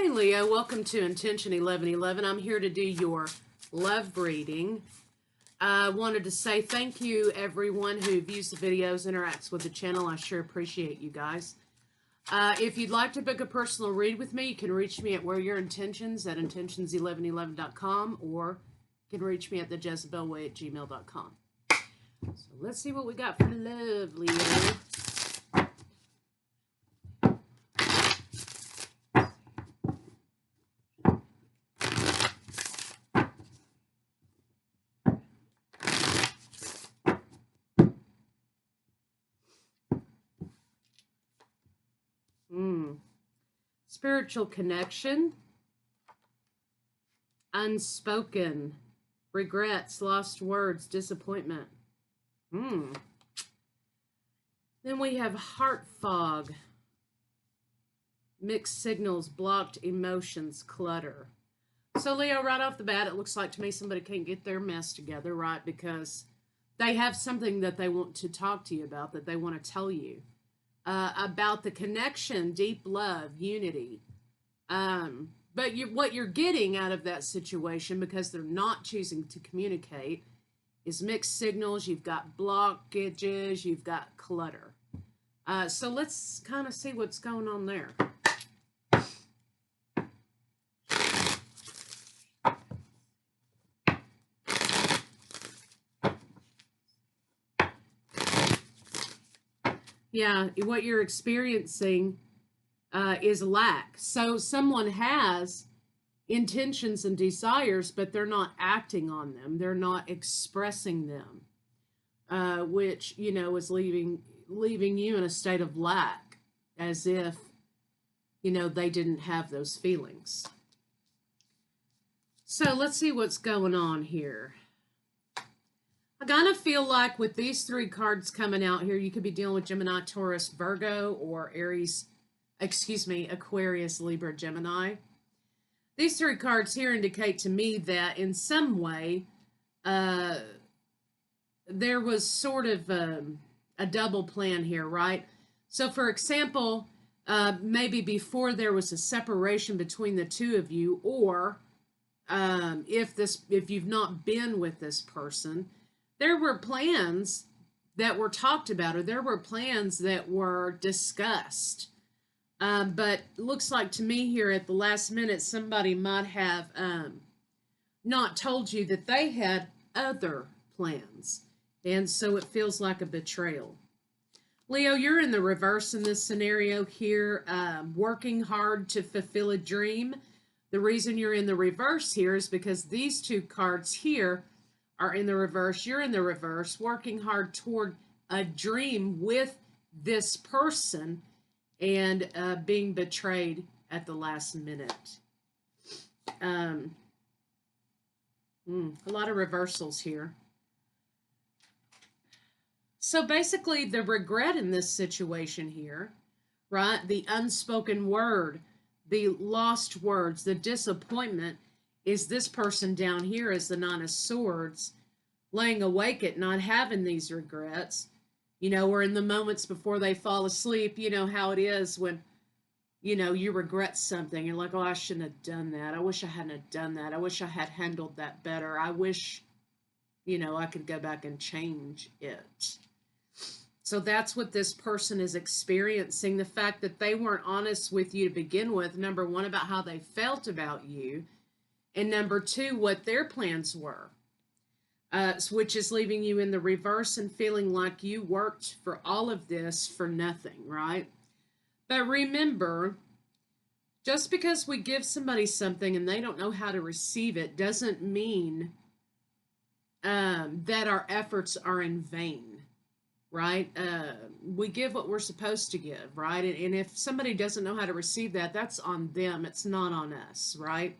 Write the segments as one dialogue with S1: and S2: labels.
S1: Hey Leo, welcome to Intention 1111. I'm here to do your love reading. I wanted to say thank you everyone who views the videos, interacts with the channel. I sure appreciate you guys. If you'd like to book a personal read with me, you can reach me at whereyourintentions at intentions1111.com, or you can reach me at thejezebelway@gmail.com. So let's see what we got for love, Leo. Spiritual connection, unspoken, regrets, lost words, disappointment. Then we have heart fog, mixed signals, blocked emotions, clutter. So Leo, right off the bat, it looks like to me somebody can't get their mess together, right? Because they have something that they want to talk to you about, that they want to tell you. About the connection, deep love, unity. But what you're getting out of that situation, because they're not choosing to communicate, is mixed signals. You've got blockages, you've got clutter. So let's kind of see what's going on there. Yeah, what you're experiencing is lack. So someone has intentions and desires, but they're not acting on them. They're not expressing them, which, you know, is leaving you in a state of lack, as if, you know, they didn't have those feelings. So let's see what's going on here. I kind of feel like with these three cards coming out here, you could be dealing with Gemini, Taurus, Virgo, or Aquarius, Libra, Gemini. These three cards here indicate to me that in some way, there was sort of a double plan here, right? So for example, maybe before there was a separation between the two of you, or if you've not been with this person, there were plans that were talked about, or there were plans that were discussed. But looks like to me here at the last minute, somebody might have not told you that they had other plans. And so it feels like a betrayal. Leo, you're in the reverse in this scenario here, working hard to fulfill a dream. The reason you're in the reverse here is because these two cards here are in the reverse. You're in the reverse, working hard toward a dream with this person, and being betrayed at the last minute. A lot of reversals here. So basically, the regret in this situation here, right? The unspoken word, the lost words, the disappointment, is this person down here as the Nine of Swords, laying awake at night, having these regrets, you know, or in the moments before they fall asleep. You know how it is when, you know, you regret something. You're like, oh, I shouldn't have done that. I wish I hadn't have done that. I wish I had handled that better. I wish, you know, I could go back and change it. So that's what this person is experiencing. The fact that they weren't honest with you to begin with, number one, about how they felt about you, and number two, what their plans were, which is leaving you in the reverse and feeling like you worked for all of this for nothing, right? But remember, just because we give somebody something and they don't know how to receive it doesn't mean that our efforts are in vain, right? We give what we're supposed to give, right? And if somebody doesn't know how to receive that, that's on them. It's not on us, right?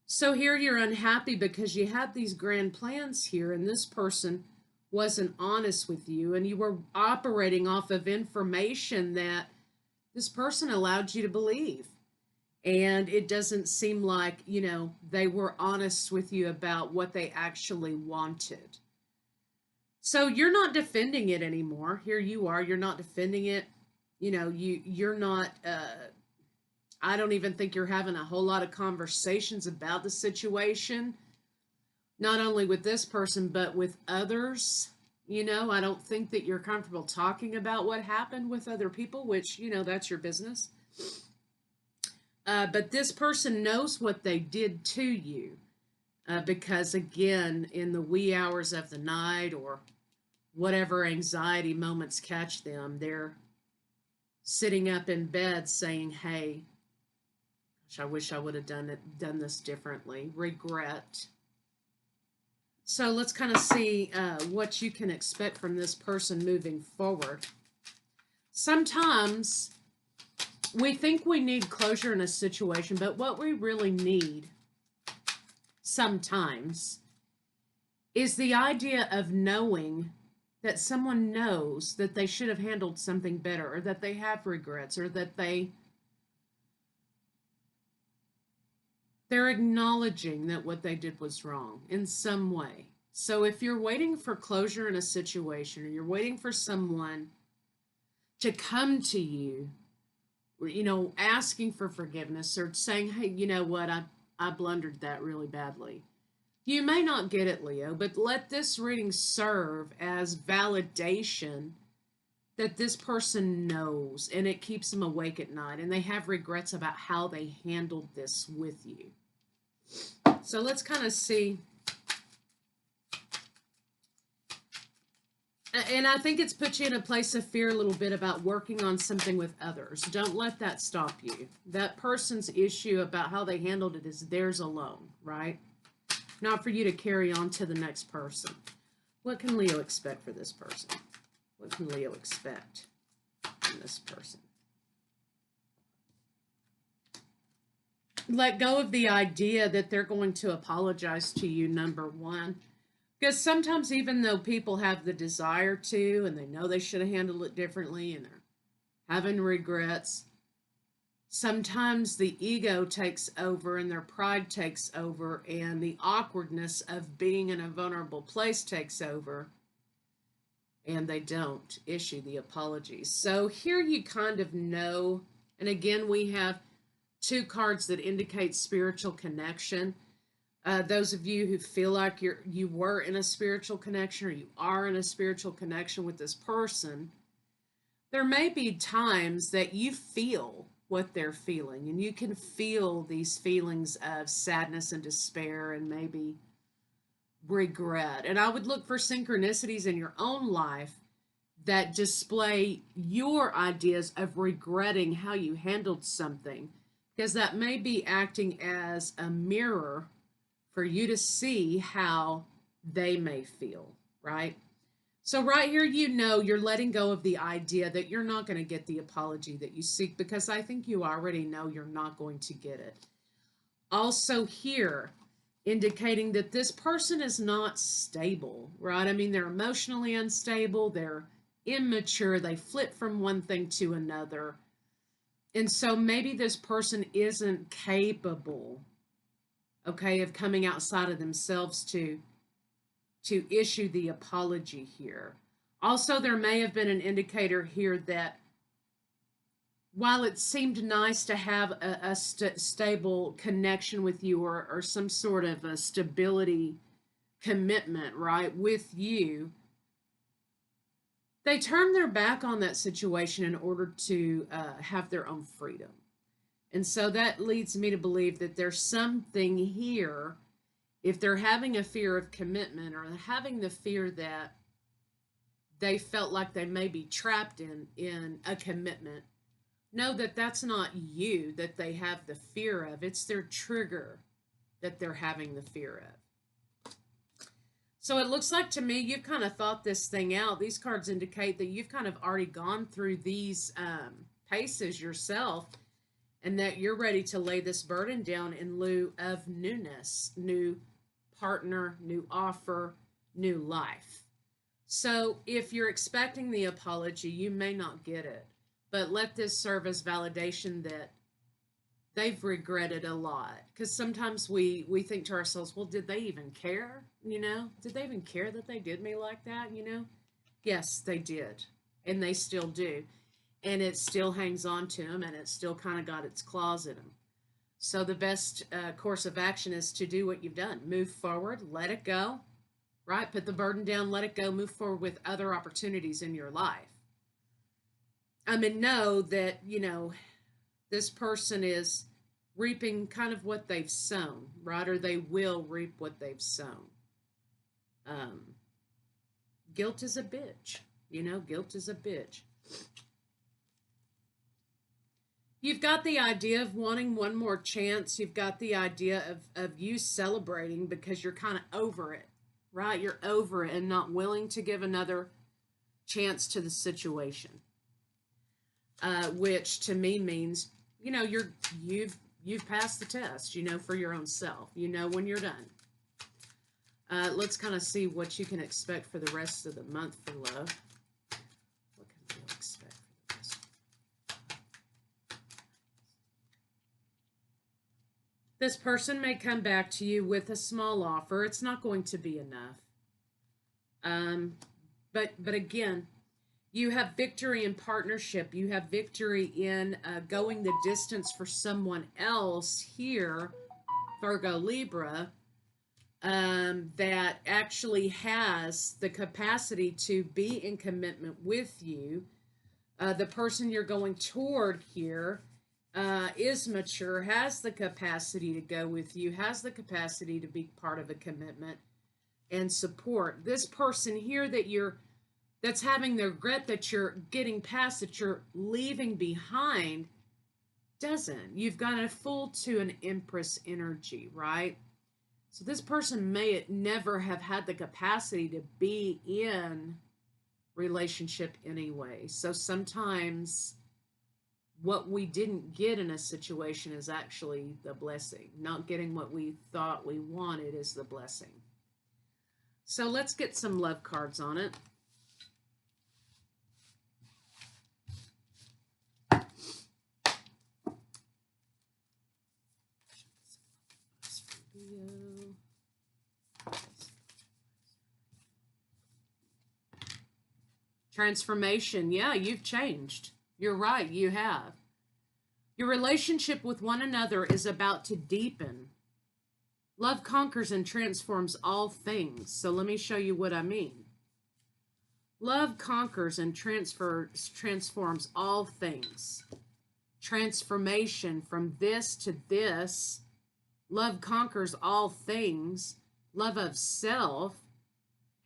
S1: So here you're unhappy because you had these grand plans here, and this person wasn't honest with you, and you were operating off of information that this person allowed you to believe. And it doesn't seem like, you know, they were honest with you about what they actually wanted. So you're not defending it anymore. Here you are, you're not defending it. You know, you're not I don't even think you're having a whole lot of conversations about the situation, not only with this person, but with others. I don't think that you're comfortable talking about what happened with other people, which, that's your business. But this person knows what they did to you because, again, in the wee hours of the night or whatever anxiety moments catch them, they're sitting up in bed saying, hey, I wish I would have done this differently. Regret. So let's kind of see what you can expect from this person moving forward. Sometimes we think we need closure in a situation, but what we really need sometimes is the idea of knowing that someone knows that they should have handled something better, or that they have regrets, or that they're acknowledging that what they did was wrong in some way. So if you're waiting for closure in a situation, or you're waiting for someone to come to you, asking for forgiveness or saying, hey, you know what, I blundered that really badly. You may not get it, Leo, but let this reading serve as validation that this person knows, and it keeps them awake at night, and they have regrets about how they handled this with you. So let's kind of see. And I think it's put you in a place of fear a little bit about working on something with others. Don't let that stop you. That person's issue about how they handled it is theirs alone, right? Not for you to carry on to the next person. What can Leo expect for this person? What can Leo expect from this person? Let go of the idea that they're going to apologize to you, number one. Because sometimes, even though people have the desire to, and they know they should have handled it differently, and they're having regrets, sometimes the ego takes over and their pride takes over, and the awkwardness of being in a vulnerable place takes over, and they don't issue the apologies. So here you kind of know, and again, we have two cards that indicate spiritual connection. Those of you who feel like you were in a spiritual connection, or you are in a spiritual connection with this person, there may be times that you feel what they're feeling, and you can feel these feelings of sadness and despair and maybe regret. And I would look for synchronicities in your own life that display your ideas of regretting how you handled something, because that may be acting as a mirror for you to see how they may feel, right? So right here, you're letting go of the idea that you're not going to get the apology that you seek, because I think you already know you're not going to get it. Also here, indicating that this person is not stable, right? I mean, they're emotionally unstable, they're immature, they flip from one thing to another. And so maybe this person isn't capable, okay, of coming outside of themselves to issue the apology here. Also, there may have been an indicator here that while it seemed nice to have a stable connection with you, or some sort of a stability commitment, right, with you, they turned their back on that situation in order to have their own freedom. And so that leads me to believe that there's something here, if they're having a fear of commitment, or having the fear that they felt like they may be trapped in a commitment, know that that's not you that they have the fear of. It's their trigger that they're having the fear of. So it looks like to me you've kind of thought this thing out. These cards indicate that you've kind of already gone through these paces yourself, and that you're ready to lay this burden down in lieu of newness, new partner, new offer, new life. So if you're expecting the apology, you may not get it, but let this serve as validation that they've regretted a lot. Because sometimes we think to ourselves, well, did they even care? Did they even care that they did me like that? Yes, they did, and they still do. and it still hangs on to him, and it's still kind of got its claws in him. So the best course of action is to do what you've done. Move forward, let it go, right? Put the burden down, let it go, move forward with other opportunities in your life. I mean, know that, this person is reaping kind of what they've sown, right? Or they will reap what they've sown. Guilt is a bitch. Guilt is a bitch. You've got the idea of wanting one more chance. You've got the idea of you celebrating because you're kind of over it, right? You're over it and not willing to give another chance to the situation. Which to me means, you've passed the test, for your own self. When you're done. Let's kind of see what you can expect for the rest of the month for love. What can you expect for the rest? This person may come back to you with a small offer. It's not going to be enough. But again, you have victory in partnership. You have victory in going the distance for someone else here, Virgo, Libra, that actually has the capacity to be in commitment with you. The person you're going toward here is mature, has the capacity to go with you, has the capacity to be part of a commitment and support. This person here that's having the regret that you're getting past, that you're leaving behind, doesn't. You've got a Fool to an Empress energy, right? So this person may never have had the capacity to be in relationship anyway. So sometimes what we didn't get in a situation is actually the blessing. Not getting what we thought we wanted is the blessing. So let's get some love cards on it. Transformation. Yeah, you've changed. You're right, you have. Your relationship with one another is about to deepen. Love conquers and transforms all things. So let me show you what I mean. Love conquers and transforms all things. Transformation from this to this. Love conquers all things. Love of self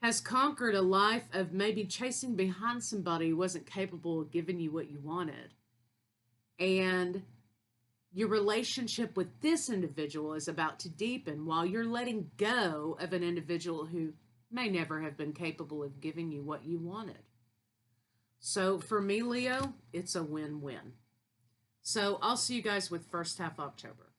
S1: has conquered a life of maybe chasing behind somebody who wasn't capable of giving you what you wanted. And your relationship with this individual is about to deepen while you're letting go of an individual who may never have been capable of giving you what you wanted. So for me, Leo, it's a win-win. So I'll see you guys with first half October.